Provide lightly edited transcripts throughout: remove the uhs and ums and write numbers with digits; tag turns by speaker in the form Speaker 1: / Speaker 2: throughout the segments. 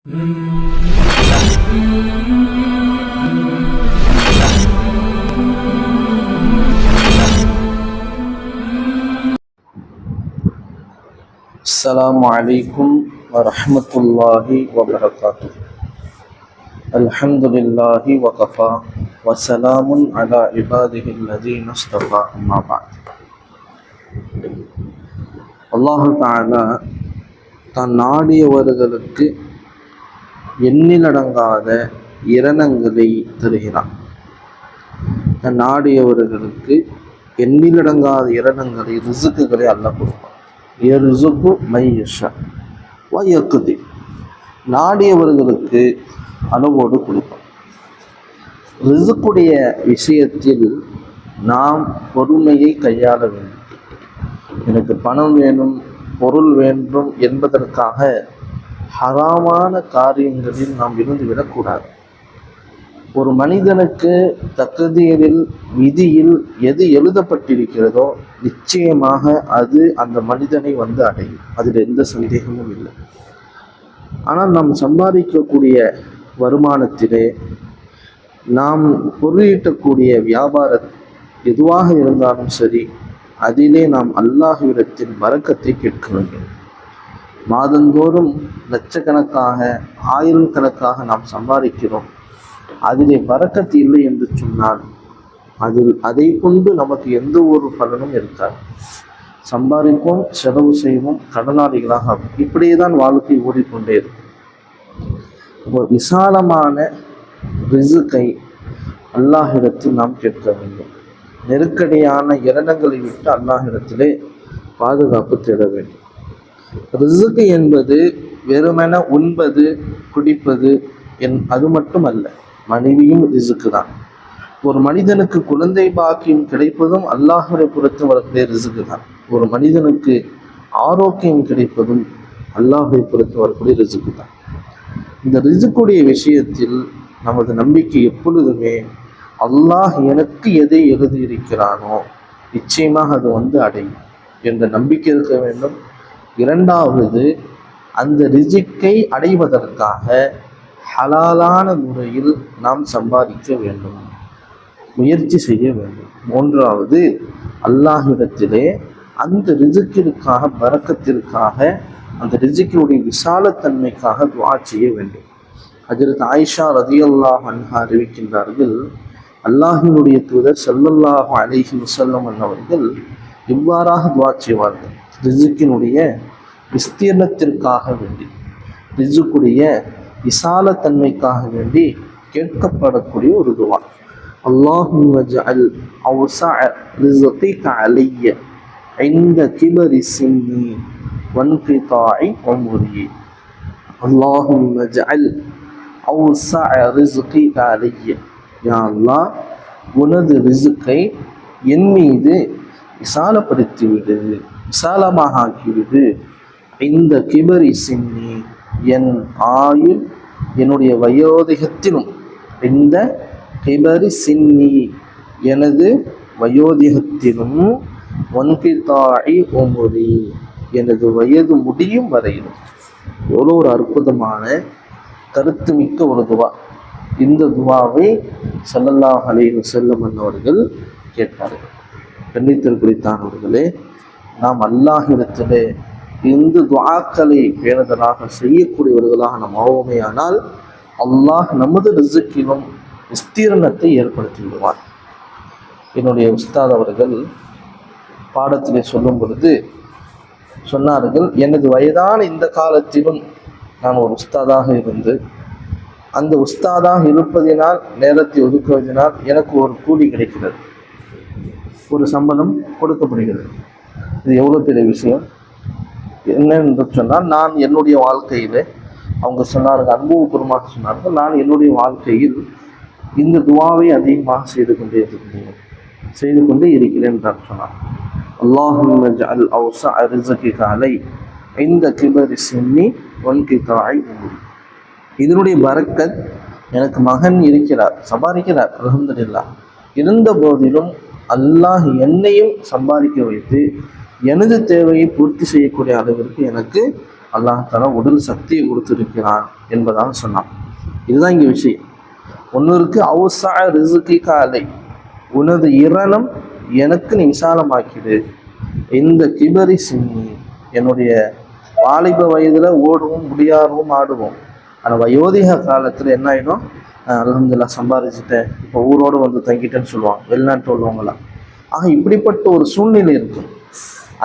Speaker 1: السلام عليكم ورحمة الله وبركاته. الحمد لله وكفى وسلام على عباده الذين اصطفى. أما بعد. அல்லாஹ் தஆலா தான் நாடியவர்களுக்கு எண்ணிலடங்காத இரணங்களை தருகிறான். தன் நாடியவர்களுக்கு எண்ணிலடங்காத இரணங்களை, ரிசுக்குகளை அல்லாஹ் கொடுப்பான். யர்சுகு மை யஷா வ யக்திர், நாடியவர்களுக்கு அளவோடு கொடுப்பான். ரிசுக்குடைய விஷயத்தில் நாம் பொறுமையை கையாள வேண்டும். எனக்கு பணம் வேணும், பொருள் வேண்டும் என்பதற்காக ஹராமான காரியங்களில் நாம் இருந்துவிடக்கூடாது. ஒரு மனிதனுக்கு தக்தீரில், விதியில் எது எழுதப்பட்டிருக்கிறதோ நிச்சயமாக அது அந்த மனிதனை வந்து அடையும். அதில் எந்த சந்தேகமும் இல்லை. ஆனால் நாம் சம்பாதிக்கக்கூடிய வருமானத்திலே, நாம் பொருளீட்டக்கூடிய வியாபாரம் எதுவாக இருந்தாலும் சரி, அதிலே நாம் அல்லாஹ்விடத்தில் பரக்கத்தை கேட்க வேண்டும். மாதந்தோறும் லட்சக்கணக்காக, ஆயிரக்கணக்காக நாம் சம்பாதிக்கிறோம். அதிலே பரக்கத்து இல்லை என்று சொன்னால் அதை கொண்டு நமக்கு எந்த ஒரு பலனும் இருக்காது. சம்பாதிப்போம், செலவு செய்வோம், கடனாளிகளாக ஆகும். இப்படியே தான் வாழ்க்கை ஓடிக்கொண்டே இருக்கும். ஒரு விசாலமான ரிசுக்கை அல்லாஹ்விடத்தில் நாம் கேட்க வேண்டும். நெருக்கடியான இரணங்களை விட்டு அல்லாஹ்விடத்திலே பாதுகாப்பு தேட வேண்டும். ரிசுக்கு என்பது வெறுமென உண்பது, குடிப்பது அது மட்டும் அல்ல. மனைவியும் ரிசுக்கு தான். ஒரு மனிதனுக்கு குழந்தை பாக்கியம் கிடைப்பதும் அல்லாஹ்வை பொறுத்து வரக்கூடிய ரிசுக்கு தான். ஒரு மனிதனுக்கு ஆரோக்கியம் கிடைப்பதும் அல்லாஹ்வை பொறுத்து வரக்கூடிய ரிசுக்கு தான். இந்த ரிசுக்குடைய விஷயத்தில் நமது நம்பிக்கை எப்பொழுதுமே அல்லாஹ் எனக்கு எதை எழுதியிருக்கிறானோ நிச்சயமாக அது வந்து அடையும் என்ற நம்பிக்கை இருக்க வேண்டும். இரண்டாவது, அந்த ரிசுக்கை அடைவதற்காக ஹலாலான முறையில் நாம் சம்பாதிக்க வேண்டும், முயற்சி செய்ய வேண்டும். மூன்றாவது, அல்லாஹ்விடத்திலே அந்த ரிசுக்கிற்காக, பரக்கத்திற்காக, அந்த ரிசுக்கினுடைய விசாலத்தன்மைக்காக துஆ செய்ய வேண்டும். ஹஜ்ரத் ஆயிஷா ரலியல்லாஹு அன்ஹா அறிவிக்கின்றார்கள், அல்லாஹ்வினுடைய தூதர் ஸல்லல்லாஹு அலைஹி வஸல்லம் அவர்கள் இவ்வாறாக துஆ செய்வார்கள். ரிசுக்கினுடைய விஸ்தீர்ணத்திற்காக வேண்டி, ரிசுக்குடைய விசாலத்தன்மைக்காக வேண்டி கேட்கப்படக்கூடிய ஒரு துஆ. அல்லாஹும்ம ஜஅல் அவ்ஸஅ ரிஸ்கிக அலைய இன்த கிபரி சின்னி வன்கிதாஇ உம்ரி. அல்லாஹும்ம ஜஅல் அவ்ஸஅ ரிஸ்கிக அலைய, யா அல்லாஹ், உனது ரிசுக்கை என் மீது விசாலப்படுத்திவிடு, விசாலமாக ஆக்கிவிடு. இந்த கிபரி சின்னி, என் ஆயுள், என்னுடைய வயோதிகத்திலும், இந்த கிபரி சின்னி, எனது வயோதிகத்திலும், வன்கிதாஇ உம்ரி, எனது வயது முடியும் வரையிலும். எவ்வளோ ஒரு அற்புதமான கருத்து மிக்க ஒரு துவா. இந்த துவாவை ஸல்லல்லாஹு அலைஹி வஸல்லம் அவர்கள் கேட்பார்கள். கண்ணியத்திற்குரியவர்களே, நாம் அல்லாஹ்விடத்திலே இந்த துஆக்களை பேணுதலாக செய்யக்கூடியவர்களாக நாம் ஆவோமேயானால் அல்லாஹ் நமது ரிசுக்கிலும் விஸ்தீரணத்தை ஏற்படுத்தி விடுவார். என்னுடைய உஸ்தாத் அவர்கள் பாடத்திலே சொல்லும் பொழுது சொன்னார்கள், எனது வயதான இந்த காலத்திலும் நான் ஒரு உஸ்தாதாக இருந்து, அந்த உஸ்தாதாக இருப்பதினால், நேரத்தை ஒதுக்குவதனால் எனக்கு ஒரு கூலி கிடைக்கிறது, ஒரு சம்பளம் கொடுக்கப்படுகிறது. இது எவ்வளோ பெரிய விஷயம். என்னென்று சொன்னால், நான் என்னுடைய வாழ்க்கையில், அவங்க சொன்னார்கள், அனுபவபூர்வமாக சொன்னார்கள், நான் என்னுடைய வாழ்க்கையில் இந்த துவாவை அதிகமாக செய்து கொண்டே இருக்கிறேன் என்று சொன்னார். அல்லாஹும்ம ஜஅல் அவ்ஸஅ ரிஸ்கிக அலை இந்த கிபரி சின்னி வன்கிதாஇ உம்ரி. இதனுடைய பரக்கத், எனக்கு மகன் இருக்கிறார், சம்பாதிக்கிறார், அல்ஹம்துலில்லாஹ். இருந்த போதிலும் அல்லாஹ் என்னையும் சம்பாதிக்க வைத்து எனது தேவையை பூர்த்தி செய்யக்கூடிய அளவிற்கு எனக்கு அல்லாஹ் தஆலா உடல் சக்தியை கொடுத்திருக்கிறான் என்பதாக சொன்னான். இதுதான் இங்கே விஷயம். ஒன்றுக்கு அவுஸா ரிஸ்கிக அலை, உனது இரணம் எனக்கு நீ விசாலமாக்கிடு. இந்த கிபரி சின்னி, என்னுடைய வாலிப வயதில் ஓடுவோம் முடியாதவும் ஆடுவோம், ஆனால் வயோதிக காலத்தில் என்ன ஆகிடும், அல்ஹம்துலில்லாஹ் சம்பாதிச்சுட்டேன், இப்போ ஊரோடு வந்து தங்கிட்டேன்னு சொல்லுவாங்க வெளிநாட்டு உள்ளவங்களாம். ஆக இப்படிப்பட்ட ஒரு சூழ்நிலை இருக்கும்.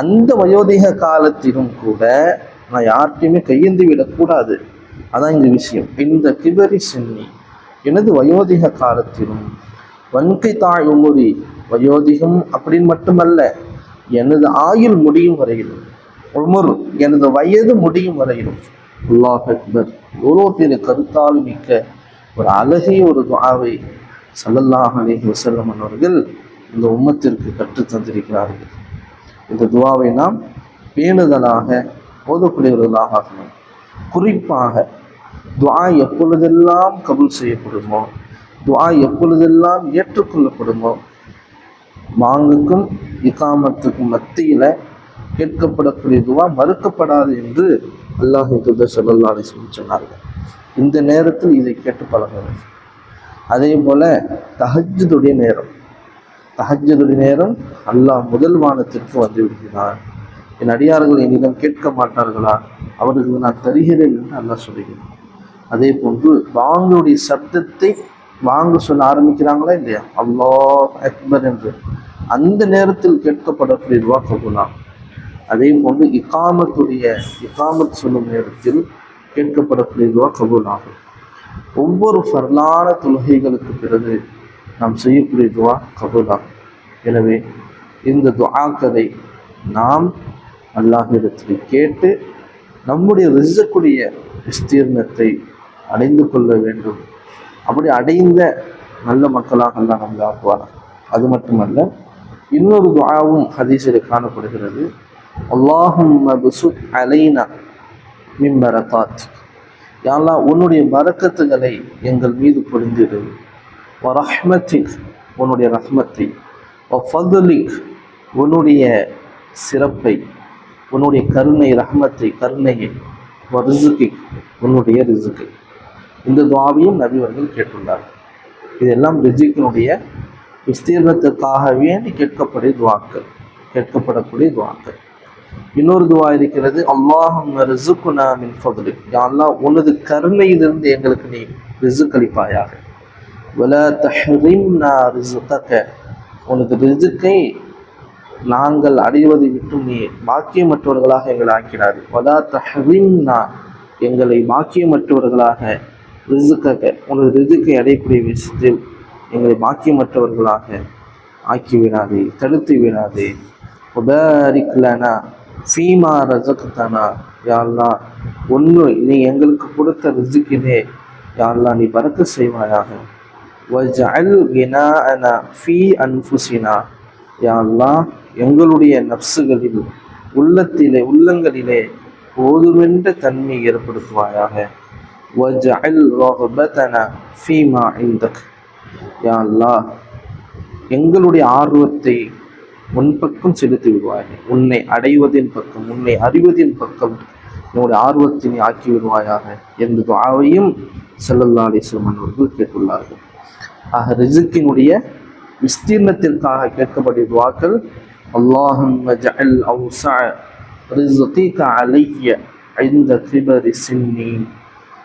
Speaker 1: அந்த வயோதிக காலத்திலும் கூட நான் யார்கிட்டையுமே கையேந்தி விடக்கூடாது. அதான் இந்த விஷயம். இந்த கிபரி சின்னி, எனது வயோதிக காலத்திலும், வன்கை தாய் உமுரி, வயோதிகம் அப்படின்னு மட்டுமல்ல, எனது ஆயுள் முடியும் வரையிலும், உமர் எனது வயது முடியும் வரையிலும். அல்லாஹ் அக்பர். எவ்வளோ பெரிய கருத்தால் மிக்க ஒரு அழகிய ஒரு துஆவை ஸல்லல்லாஹு அலைஹி வஸல்லம் அவர்கள் இந்த உம்மத்திற்கு கற்றுத் தந்திருக்கிறார்கள். இந்த துஆவை நாம் பேணுதலாக ஓதக்கூடியவர்களாக ஆகணும். குறிப்பாக துஆ எப்பொழுதெல்லாம் கபூல் செய்யப்படுமோ, துஆ எப்பொழுதெல்லாம் ஏற்றுக்கொள்ளப்படுமோ, பாங்குக்கும் இகாமத்துக்கும் மத்தியில் கேட்கப்படக்கூடிய துஆ மறுக்கப்படாது என்று அல்லாஹ் தூதர் ஸல்லல்லாஹு அலைஹி வஸல்லம் சொன்னார்கள். இந்த நேரத்தில் இதை கேட்டு பழக வேண்டும். அதே போல தஹஜ்ஜுடைய நேரம், தஹஜ்ஜுடைய நேரம் அல்லாஹ் முதல் வானத்திற்கு வந்து விடுகிறான். என் அடியார்கள் என்னிடம் கேட்க மாட்டார்களா, அவர்களுக்கு நான் தருகிறேன் என்று அல்லாஹ் சொல்லுகிறான். அதே போன்று பாங்குடைய சப்தத்தை வாங்க சொல்ல ஆரம்பிக்கிறாங்களா இல்லையா, அல்லாஹ் அக்பர் என்று, அந்த நேரத்தில் கேட்கப்படக்கூடிய துஆ கபூலாகும். அதே போன்று இகாமத் சொல்லும் நேரத்தில் கேட்கப்படக்கூடிய துஆ கபூலாகும். ஒவ்வொரு ஃபர்லான தொழுகைகளுக்கு பிறகு நாம் செய்யக்கூடிய துஆ கபூலாகும். எனவே இந்த துஆக்களை நாம் அல்லாஹ்விடத்தில் கேட்டு நம்முடைய ரிஸ்க்குடைய விஸ்தீர்ணத்தை அடைந்து கொள்ள வேண்டும். அப்படி அடைந்த நல்ல மக்களாக அல்லாஹ் நம்மை ஆக்குவார். அது மட்டுமல்ல, இன்னொரு துஆவும் ஹதீஸில் காணப்படுகிறது. அல்லாஹும்ம பிசுத் அலைனா மின் பரகாத், யா அல்லாஹ் உன்னுடைய பரக்கத்துகளை எங்கள் மீது பொழிந்திடு. வ ரஹ்மத்திக், உன்னுடைய ரஹ்மத்தை, வ ஃபதுலிக், உன்னுடைய சிறப்பை, உன்னுடைய கருணை, ரஹ்மத்தை, கருணையை, வ ரிஸ்கிக், உன்னுடைய ரிஸ்கை. இந்த துஆவையும் நபி அவர்கள் கேட்டுள்ளார்கள். இதெல்லாம் ரிஸ்கினுடைய விஸ்தீர்ணத்திற்காக வேண்டி கேட்கப்படக்கூடிய துஆக்கள். இன்னொரு துஆ இருக்கிறது. அல்லாஹும்ம ரிஸ்குனா மின் ஃபதுலிக், யா அல்லாஹ் உனது கருணையிலிருந்து எங்களுக்கு நீ ரிஸ்க் அளிப்பாயாக. வலா தஹ்ரிம்னா ரிஸ்கக, உனது ரிஸ்கை நாங்கள் அடைவதை விட்டு நீ பாக்கியமற்றவர்களாக எங்களை ஆக்கினார். வலா தஹ்ரிம்னா, எங்களை பாக்கியமற்றவர்களாக, ரிஸ்கக உனது ரிஸ்கை அடையக்கூடிய விஷயத்தில் எங்களை பாக்கியமற்றவர்களாக ஆக்கிவிடாதே, தடுத்து விடாதே. வபாரிக் லனா ஃபீமா ரஸக்தனா, யா அல்லாஹ் ஒன்று நீ எங்களுக்கு கொடுத்த ரிஸ்கிலே யா அல்லாஹ் நீ பரக்கத் செய்வாயாக. வஜ்அல் கினாஅனா ஃபீ அன்ஃபுஸினா, யா அல்லாஹ் எங்களுடைய நஃப்ஸுகளில், உள்ளங்களிலே போதுமென்ற தன்மை ஏற்படுத்துவாயாக. வஜ்அல் ரஹ்பதனா ஃபீமா இன்தக், யா அல்லாஹ் எங்களுடைய ஆர்வத்தை முன்பக்கம் செலுத்தி விடுவாயாக. உன்னை அடைவதின் பக்கம், உன்னை அறிவதின் பக்கம் என்னுடைய ஆர்வத்தினை ஆக்கி விடுவாயாக என்ற துஆவையும் ஸல்லல்லாஹு அலைஹி வஸல்லம் அவர்கள் கேட்டுள்ளார்கள். ஆக ரிஸ்கினுடைய விஸ்தீர்ணத்திற்காக கேட்கப்பட்ட துஆக்கள். அல்லாஹும்ம ஜஅல் அவ்ஸஅ ரிஸ்கிக அலைய இன்த கிபரி சின்னி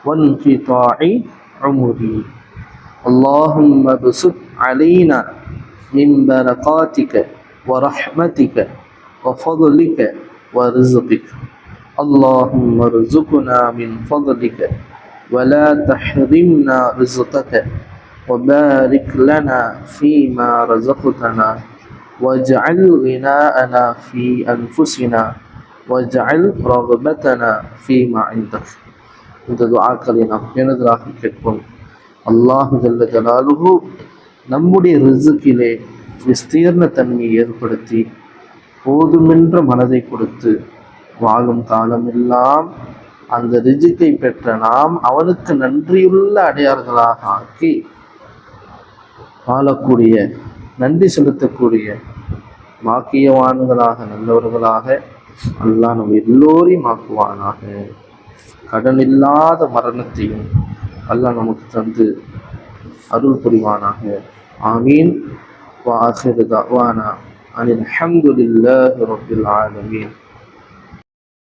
Speaker 1: வன்கிதாஇ உம்ரி. அல்லாஹும்ம பிசுத் அலைனா மின் பரகாத்திக ورحمتك وفضلك ورزقك. اللهم ارزقنا من فضلك ولا تحرمنا رزقك وبارك لنا فيما رزقتنا واجعل غناءنا في أنفسنا واجعل رغبتنا فيما عندك. இந்த துஆக்களை நாம் பேணுதலாக கேட்போம். அல்லாஹ் ஜல்ல ஜலாலுஹு நம்முடைய ரிஸ்கிலே விஸ்தீர்ண தன்மையை ஏற்படுத்தி போதுமென்ற மனதை கொடுத்து வாழும் காலமெல்லாம் அந்த ரிஜிக்கை பெற்ற நாம் அவனுக்கு நன்றியுள்ள அடையார்களாக ஆக்கி வாழக்கூடிய, நன்றி செலுத்தக்கூடிய பாக்கியவான்களாக, நல்லவர்களாக அல்லாஹ் நம்ம எல்லோரையும் ஆக்குவானாக. கடன் இல்லாத மரணத்தையும் அல்லாஹ் நமக்கு தந்து அருள் புரிவானாக. ஆமீன். வ ஆகிரு தஅவானா அனில் ஹம்துலில்லாஹி ரப்பில் ஆலமீன்.